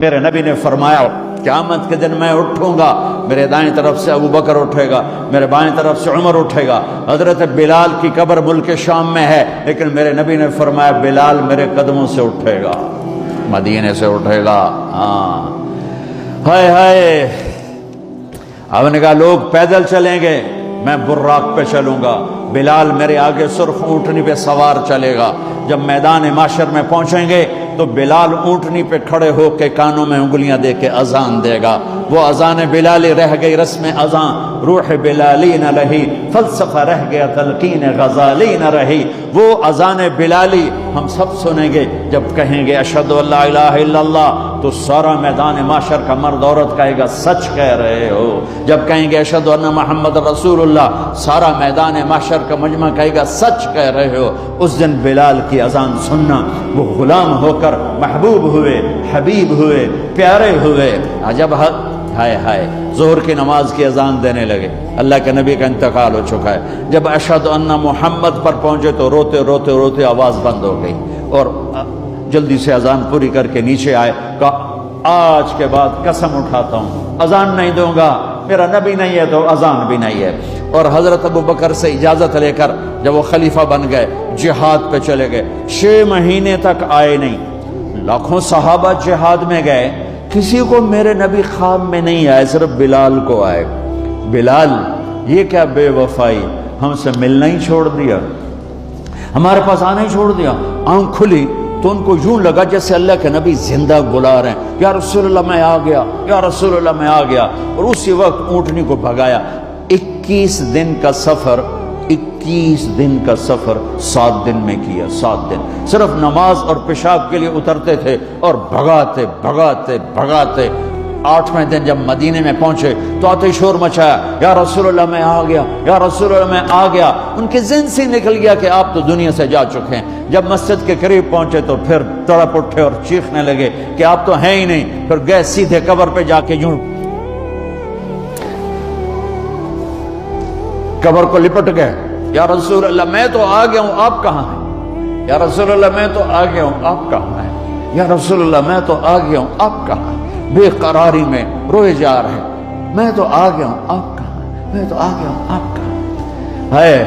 میرے نبی نے فرمایا قیامت کے دن میں اٹھوں گا، میرے دائیں طرف سے ابو بکر اٹھے گا، میرے بائیں طرف سے عمر اٹھے گا۔ حضرت بلال کی قبر ملک شام میں ہے، لیکن میرے نبی نے فرمایا بلال میرے قدموں سے اٹھے گا، مدینے سے اٹھے گا۔ ہائے ہائے، اب نے کہا لوگ پیدل چلیں گے، میں براق پہ چلوں گا، بلال میرے آگے سرخ اونٹنی پہ سوار چلے گا۔ جب میدان معاشر میں پہنچیں گے تو بلال اونٹنی پہ کھڑے ہو کے کانوں میں انگلیاں دے کے اذان دے گا۔ وہ اذان بلالی رہ گئی رسم اذان، روح بلالی نہ رہی، فلسفہ رہ گیا تلقین غزالی نہ رہی۔ وہ اذان بلالی ہم سب سنیں گے جب کہیں گے اشہد ان لا الہ الا اللہ، تو سارا میدان معاشر کا مرد عورت کہے گا سچ کہہ رہے ہو۔ جب کہیں گے اشہد ان محمد رسول اللہ، سارا میدان معاشر کا مجمع کہے گا سچ کہہ رہے ہو۔ اس دن بلال کی اذان سننا، وہ غلام ہو کر محبوب ہوئے، حبیب ہوئے، پیارے ہوئے۔ جب ہائے ہائے ظہر کی نماز کی اذان دینے لگے، اللہ کے نبی کا انتقال ہو چکا ہے، جب اشہد ان محمد پر پہنچے تو روتے روتے روتے آواز بند ہو گئی، اور جلدی سے اذان پوری کر کے نیچے آئے، کہا آج کے بعد قسم اٹھاتا ہوں اذان نہیں دوں گا، میرا نبی نہیں ہے تو اذان بھی نہیں ہے۔ اور حضرت ابو بکر سے اجازت لے کر جب وہ خلیفہ بن گئے، جہاد پہ چلے گئے، 6 مہینے تک آئے نہیں۔ لاکھوں صحابہ جہاد میں گئے، کسی کو میرے نبی خواب میں نہیں آئے، صرف بلال کو آئے۔ بلال یہ کیا بے وفائی، ہم سے ملنا ہی چھوڑ دیا، ہمارے پاس آنا ہی چھوڑ دیا۔ آنکھ کھلی تو ان کو یوں لگا جیسے اللہ کے نبی زندہ بلا رہے ہیں، یا رسول اللہ میں آ گیا، یا رسول اللہ میں آ گیا۔ اور اسی وقت اونٹنی کو بھگایا۔ 21 دن کا سفر، 21 دن کا سفر 7 دن میں کیا، 7 دن صرف نماز اور پیشاب کے لیے اترتے تھے اور بھگاتے بھگاتے بھگاتے۔ 8ویں دن جب مدینے میں پہنچے تو آتے شور مچایا، یا رسول اللہ میں آ گیا، یا رسول اللہ میں آ گیا۔ ان کے ذہن سے نکل گیا کہ آپ تو دنیا سے جا چکے ہیں۔ جب مسجد کے قریب پہنچے تو پھر تڑپ اٹھے اور چیخنے لگے کہ آپ تو ہیں ہی نہیں۔ پھر گئے سیدھے قبر پہ جا کے یوں قبر کو لپٹ گئے، یا رسول اللہ میں تو آ گیا ہوں، آپ کہاں ہیں؟ یا رسول اللہ میں تو آ گیا ہوں، آپ کہاں ہیں؟ یا رسول اللہ میں تو آ گیا ہوں، آپ کہاں ہیں؟ بے قراری میں روئے جا رہے، میں تو آ گیا ہوں، آپ کہاں ہیں؟ میں تو آ گیا ہوں، آپ کہاں ہیں؟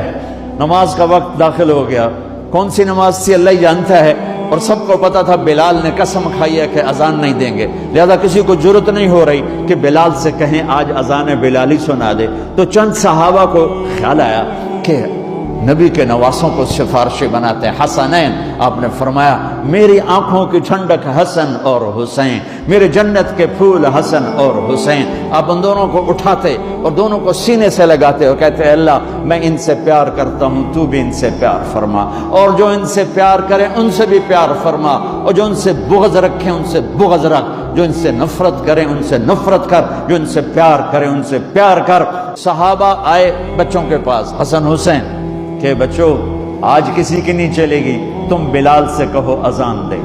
نماز کا وقت داخل ہو گیا۔ کون سی نماز تھی اللہ ہی جانتا ہے، اور سب کو پتا تھا بلال نے قسم کھائی ہے کہ اذان نہیں دیں گے، لہذا کسی کو جرت نہیں ہو رہی کہ بلال سے کہیں آج اذان بلالی سنا دے۔ تو چند صحابہ کو خیال آیا کہ نبی کے نواسوں کو سفارشی بناتے ہیں، حسنین۔ آپ نے فرمایا میری آنکھوں کی ٹھنڈک حسن اور حسین، میرے جنت کے پھول حسن اور حسین۔ آپ ان دونوں کو اٹھاتے اور دونوں کو سینے سے لگاتے اور کہتے اللہ میں ان سے پیار کرتا ہوں، تو بھی ان سے پیار فرما، اور جو ان سے پیار کرے ان سے بھی پیار فرما، اور جو ان سے بغض رکھے ان سے بغض رکھ، جو ان سے نفرت کرے ان سے نفرت کر، جو ان سے پیار کرے ان سے پیار کر۔ صحابہ آئے بچوں کے پاس، حسن حسین، کہ بچوں آج کسی کی نہیں چلے گی، تم بلال سے کہو اذان دے۔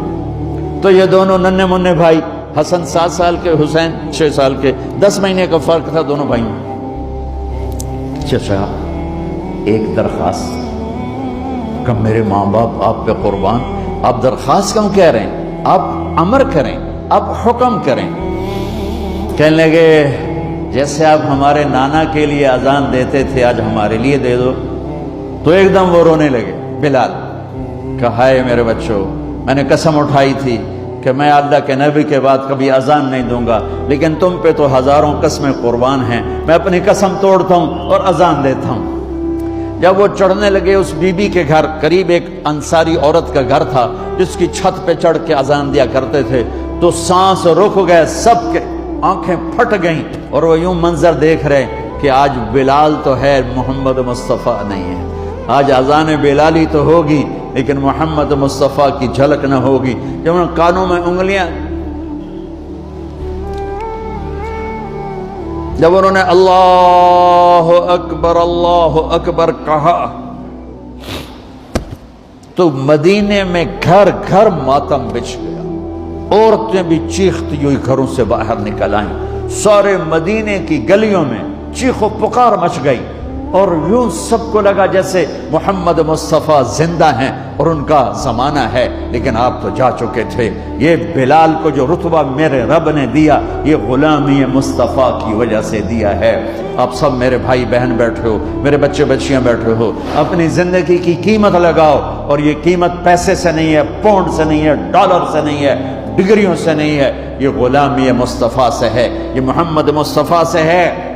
تو یہ دونوں ننھے منھے بھائی، حسن 7 سال کے، حسین 6 سال کے، 10 مہینے کا فرق تھا دونوں بھائیوں۔ چچا ایک درخواست، کہ میرے ماں باپ آپ پہ قربان، آپ درخواست کیوں کہہ رہے ہیں؟ آپ امر کریں، آپ حکم کریں۔ کہنے لگے جیسے آپ ہمارے نانا کے لیے اذان دیتے تھے آج ہمارے لیے دے دو۔ تو ایک دم وہ رونے لگے بلال، کہا ہے میرے بچوں میں نے قسم اٹھائی تھی کہ میں اللہ کے نبی کے بعد کبھی اذان نہیں دوں گا، لیکن تم پہ تو ہزاروں قسمیں قربان ہیں، میں اپنی قسم توڑتا ہوں اور اذان دیتا ہوں۔ جب وہ چڑھنے لگے اس بی بی کے گھر، قریب ایک انصاری عورت کا گھر تھا جس کی چھت پہ چڑھ کے اذان دیا کرتے تھے، تو سانس رک گئے، سب کے آنکھیں پھٹ گئیں، اور وہ یوں منظر دیکھ رہے کہ آج بلال تو ہے، محمد مصطفیٰ نہیں ہے۔ آج اذان بلالی تو ہوگی لیکن محمد مصطفیٰ کی جھلک نہ ہوگی۔ جب ان کانوں میں انگلیاں، جب انہوں نے اللہ اکبر کہا تو مدینے میں گھر گھر ماتم بچھ گیا، عورتیں بھی چیختی ہوئی گھروں سے باہر نکل آئیں، سارے مدینے کی گلیوں میں چیخ و پکار مچ گئی۔ اور یوں سب کو لگا جیسے محمد مصطفیٰ زندہ ہیں اور ان کا زمانہ ہے، لیکن آپ تو جا چکے تھے۔ یہ بلال کو جو رتبہ میرے رب نے دیا، یہ غلامی مصطفیٰ کی وجہ سے دیا ہے۔ آپ سب میرے بھائی بہن بیٹھے ہو، میرے بچے بچیاں بیٹھے ہو، اپنی زندگی کی قیمت لگاؤ، اور یہ قیمت پیسے سے نہیں ہے، پاؤنڈ سے نہیں ہے، ڈالر سے نہیں ہے، ڈگریوں سے نہیں ہے، یہ غلامی مصطفیٰ سے ہے، یہ محمد مصطفیٰ سے ہے۔